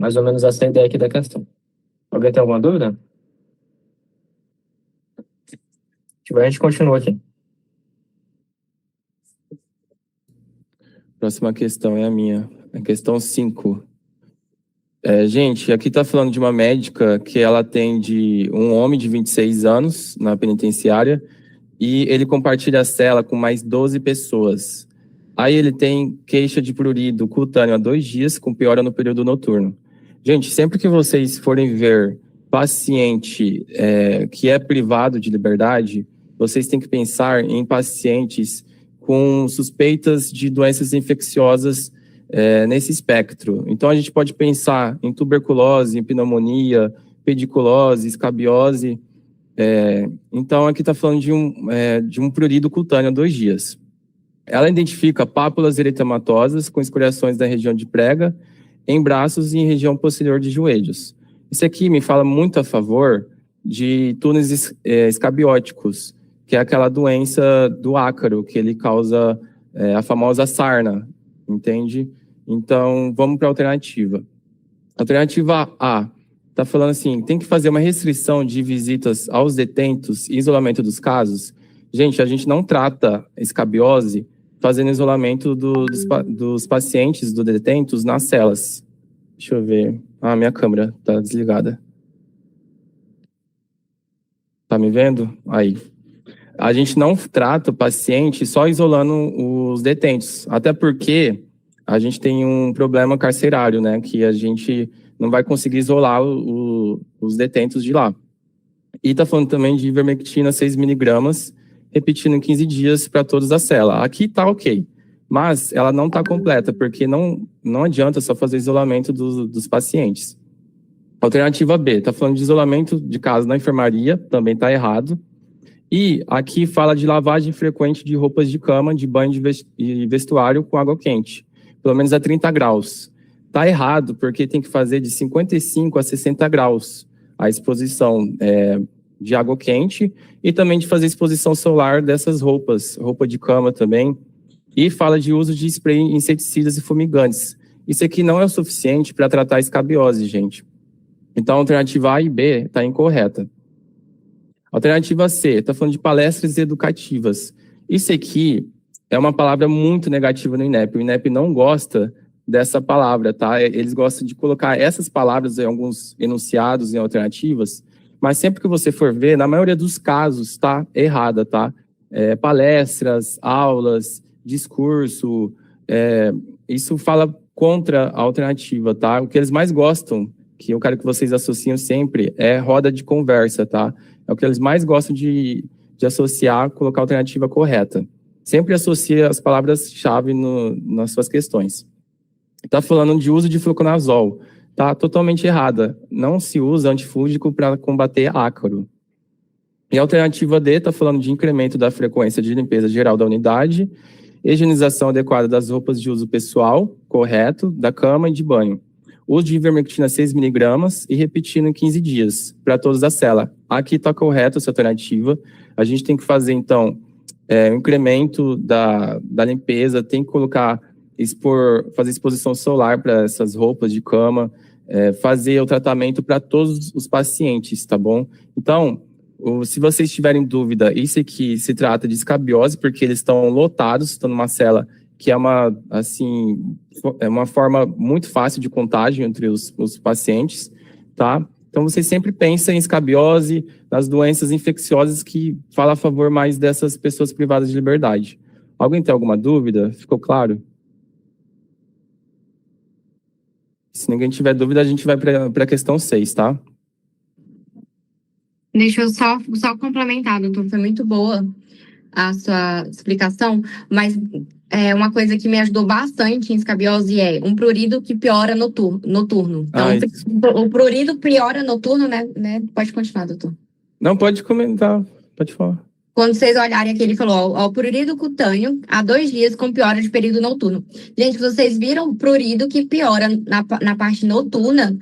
Mais ou menos essa é a ideia aqui da questão. Alguém tem alguma dúvida? Se tiver, a gente continua aqui. Próxima questão é a minha. A questão 5. Gente, aqui está falando de uma médica que ela atende um homem de 26 anos na penitenciária e ele compartilha a cela com mais 12 pessoas. Aí ele tem queixa de prurido cutâneo há 2 dias, com piora no período noturno. Gente, sempre que vocês forem ver paciente que é privado de liberdade, vocês têm que pensar em pacientes com suspeitas de doenças infecciosas nesse espectro. Então, a gente pode pensar em tuberculose, em pneumonia, pediculose, escabiose. Então, aqui está falando de um prurido cutâneo há 2 dias. Ela identifica pápulas eritematosas com escoriações da região de prega, em braços e em região posterior de joelhos. Isso aqui me fala muito a favor de túneis escabióticos, que é aquela doença do ácaro, que ele causa a famosa sarna, entende? Então, vamos para a alternativa. Alternativa A, está falando assim, tem que fazer uma restrição de visitas aos detentos e isolamento dos casos. Gente, a gente não trata escabiose fazendo isolamento dos pacientes, dos detentos, nas celas. Deixa eu ver. Ah, minha câmera está desligada. Tá me vendo? Aí. A gente não trata o paciente só isolando os detentos, até porque a gente tem um problema carcerário, né? Que a gente não vai conseguir isolar os detentos de lá. E tá falando também de ivermectina 6 miligramas, repetindo em 15 dias para todos a cela. Aqui tá ok, mas ela não tá completa, porque não adianta só fazer isolamento dos pacientes. Alternativa B, tá falando de isolamento de caso na enfermaria, também tá errado. E aqui fala de lavagem frequente de roupas de cama, de banho e vestuário com água quente, pelo menos a 30 graus. Tá errado, porque tem que fazer de 55 a 60 graus a exposição de água quente e também de fazer exposição solar dessas roupas, roupa de cama também. E fala de uso de spray inseticidas e fumigantes. Isso aqui não é o suficiente para tratar a escabiose, gente. Então, a alternativa A e B está incorreta. Alternativa C, está falando de palestras educativas. Isso aqui é uma palavra muito negativa no INEP. O INEP não gosta dessa palavra, tá? Eles gostam de colocar essas palavras em alguns enunciados, em alternativas, mas sempre que você for ver, na maioria dos casos, tá errada, tá? Palestras, aulas, discurso, isso fala contra a alternativa, tá? O que eles mais gostam, que eu quero que vocês associam sempre, é roda de conversa, tá? É o que eles mais gostam de associar, colocar a alternativa correta. Sempre associa as palavras-chave nas suas questões. Está falando de uso de fluconazol. Está totalmente errada. Não se usa antifúngico para combater ácaro. E a alternativa D está falando de incremento da frequência de limpeza geral da unidade, higienização adequada das roupas de uso pessoal, correto, da cama e de banho. Uso de ivermectina 6 miligramas e repetindo em 15 dias para todos da cela. Aqui está correto essa alternativa. A gente tem que fazer, então, um incremento da limpeza, tem que fazer exposição solar para essas roupas de cama, fazer o tratamento para todos os pacientes, tá bom? Então, se vocês tiverem dúvida, isso aqui se trata de escabiose, porque eles estão lotados, estão numa cela que é uma forma muito fácil de contágio entre os pacientes, tá? Então, vocês sempre pensam em escabiose, nas doenças infecciosas que falam a favor mais dessas pessoas privadas de liberdade. Alguém tem alguma dúvida? Ficou claro? Se ninguém tiver dúvida, a gente vai para a questão 6, tá? Deixa eu só complementar, doutor. Foi muito boa a sua explicação, mas uma coisa que me ajudou bastante em escabiose é um prurido que piora noturno. Então, o prurido piora noturno, né? Pode continuar, doutor. Não, pode comentar. Pode falar. Quando vocês olharem aqui, ele falou, o prurido cutâneo, há 2 dias com piora de período noturno. Gente, vocês viram prurido que piora na parte noturna,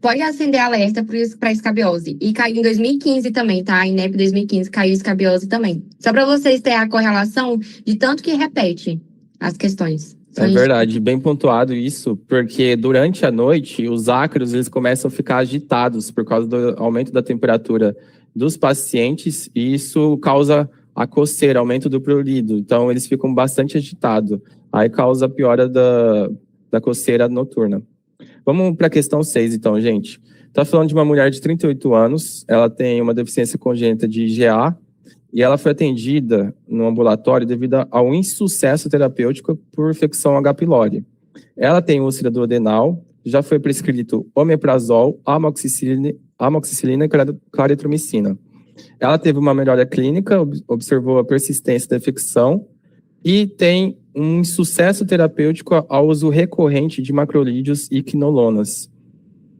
pode acender alerta para escabiose. E caiu em 2015 também, tá? INEP 2015 caiu escabiose também. Só para vocês terem a correlação de tanto que repete as questões. É verdade, bem pontuado isso, porque durante a noite os ácaros eles começam a ficar agitados por causa do aumento da temperatura dos pacientes e isso causa a coceira, aumento do prurido. Então eles ficam bastante agitados, aí causa a piora da coceira noturna. Vamos para a questão 6 então, gente. Está falando de uma mulher de 38 anos, ela tem uma deficiência congênita de IgA, e ela foi atendida no ambulatório devido ao insucesso terapêutico por infecção H. pylori. Ela tem úlcera duodenal, já foi prescrito omeprazol, amoxicilina e claritromicina. Ela teve uma melhora clínica, observou a persistência da infecção e tem um insucesso terapêutico ao uso recorrente de macrolídeos e quinolonas.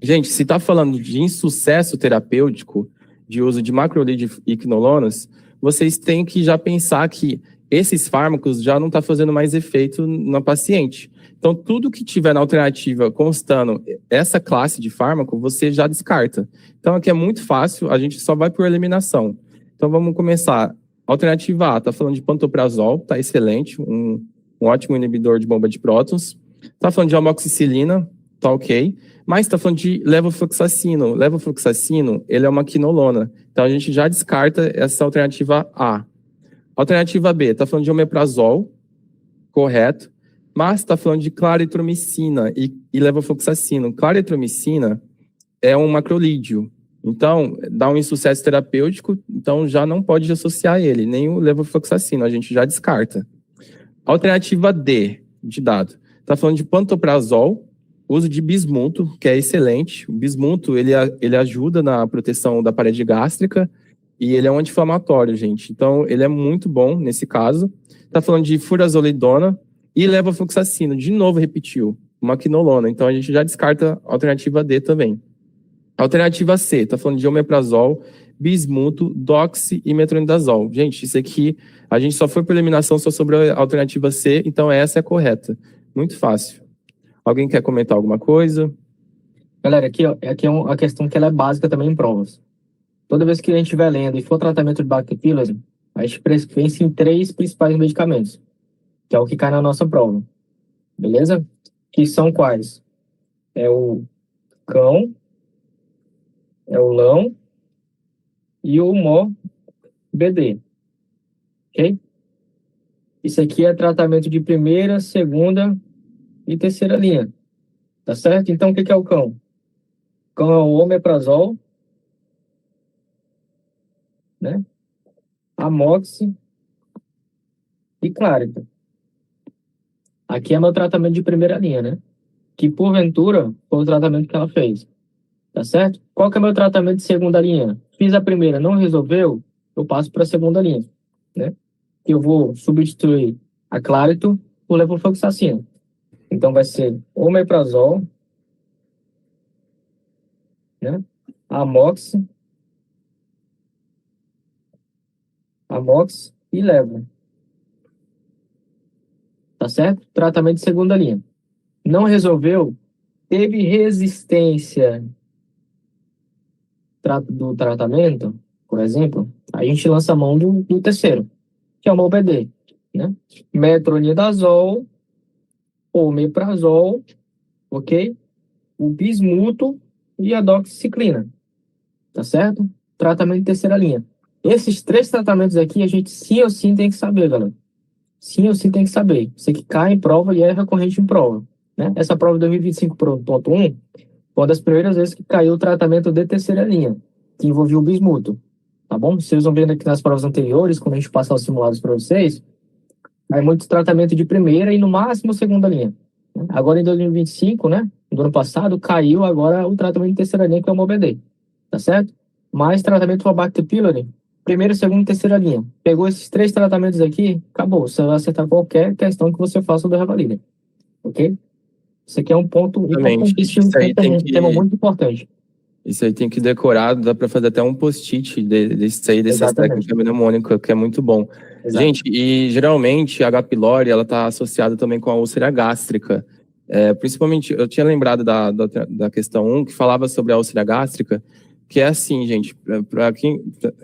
Gente, se está falando de insucesso terapêutico, de uso de macrolídeos e quinolonas, vocês têm que já pensar que esses fármacos já não estão fazendo mais efeito na paciente. Então, tudo que tiver na alternativa constando essa classe de fármaco, você já descarta. Então, aqui é muito fácil, a gente só vai por eliminação. Então, vamos começar. Alternativa A, está falando de pantoprazol, está excelente, um ótimo inibidor de bomba de prótons. Está falando de amoxicilina, está ok. Mas está falando de levofloxacino. Levofloxacino, ele é uma quinolona. Então, a gente já descarta essa alternativa A. Alternativa B, está falando de omeprazol, correto. Mas está falando de claritromicina e levofloxacino. Claritromicina é um macrolídeo. Então, dá um insucesso terapêutico, então já não pode associar ele, nem o levofloxacino, a gente já descarta. Alternativa D, de dado, está falando de pantoprazol, uso de bismuto, que é excelente. O bismuto, ele ajuda na proteção da parede gástrica e ele é um anti-inflamatório, gente. Então, ele é muito bom nesse caso. Está falando de furazolidona e levofloxacino. De novo, repetiu, uma quinolona. Então, a gente já descarta a alternativa D também. Alternativa C, está falando de omeprazol, bismuto, doxy e metronidazol. Gente, isso aqui, a gente só foi por eliminação, só sobrou a alternativa C, então essa é a correta. Muito fácil. Alguém quer comentar alguma coisa? Galera, aqui é uma questão que ela é básica também em provas. Toda vez que a gente estiver lendo e for tratamento de Bacter pylori, a gente pensa em 3 principais medicamentos, que é o que cai na nossa prova. Beleza? Que são quais? É o cão, é o lão e o MOBD. Ok? Isso aqui é tratamento de primeira, segunda e terceira linha. Tá certo? Então, o que é o cão? O cão é o omeprazol, né? Amoxi e Clarita. Aqui é meu tratamento de primeira linha, né? Que, porventura, foi o tratamento que ela fez. Tá certo? Qual que é meu tratamento de segunda linha? Fiz a primeira, não resolveu, eu passo para a segunda linha, né? Eu vou substituir a Clarito por levofloxacina. Então, vai ser omeprazol, né? Amox e levo. Tá certo? Tratamento de segunda linha. Não resolveu, teve resistência do tratamento, por exemplo, a gente lança a mão do terceiro, que é o MOBD, né? Metronidazol, omeprazol, ok? O bismuto e a doxiciclina, tá certo? Tratamento de terceira linha. Esses 3 tratamentos aqui a gente sim ou sim tem que saber, galera. Sim ou sim tem que saber. Você que cai em prova e é recorrente em prova, né? Essa prova de 2025.1 foi uma das primeiras vezes que caiu o tratamento de terceira linha, que envolvia o bismuto, tá bom? Vocês vão vendo aqui nas provas anteriores, quando a gente passar os simulados para vocês, aí muito tratamento de primeira e no máximo segunda linha. Agora em 2025, né? Do ano passado, caiu agora o tratamento de terceira linha, que é o MOBD, tá certo? Mais tratamento para Bacter pylori, primeira, segunda e terceira linha. Pegou esses 3 tratamentos aqui, acabou. Você vai acertar qualquer questão que você faça do Revalida, ok? Isso aqui é um ponto importantíssimo, um tema muito importante. Isso aí tem que decorar, dá para fazer até um post-it dessas técnicas mnemônicas, que é muito bom. Exato. Gente, e geralmente a H. pylori, ela está associada também com a úlcera gástrica. Principalmente, eu tinha lembrado da questão 1, que falava sobre a úlcera gástrica, que é assim, gente,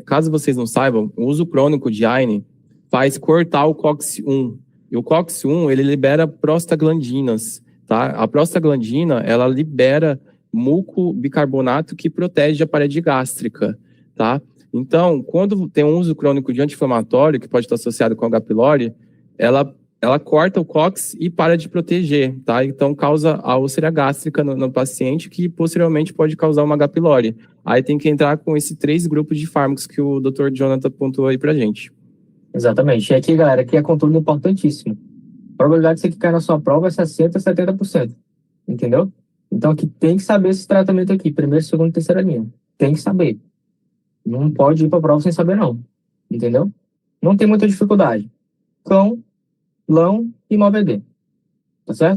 caso vocês não saibam, o uso crônico de AINE faz cortar o COX-1. E o COX-1, ele libera prostaglandinas, tá? A prostaglandina, ela libera mucobicarbonato que protege a parede gástrica, tá? Então, quando tem um uso crônico de anti-inflamatório, que pode estar associado com a H. pylori, ela corta o COX e para de proteger, tá? Então, causa a úlcera gástrica no paciente, que posteriormente pode causar uma H. pylori. Aí tem que entrar com esses 3 grupos de fármacos que o Dr. Jonathan pontuou aí pra gente. Exatamente. E aqui, galera, aqui é conteúdo importantíssimo. A probabilidade de você cair na sua prova é 60% a 70%. Entendeu? Então, aqui tem que saber esse tratamento aqui. Primeira, segunda e terceira linha. Tem que saber. Não pode ir para a prova sem saber, não. Entendeu? Não tem muita dificuldade. Cão, lão e MOVED. Tá certo?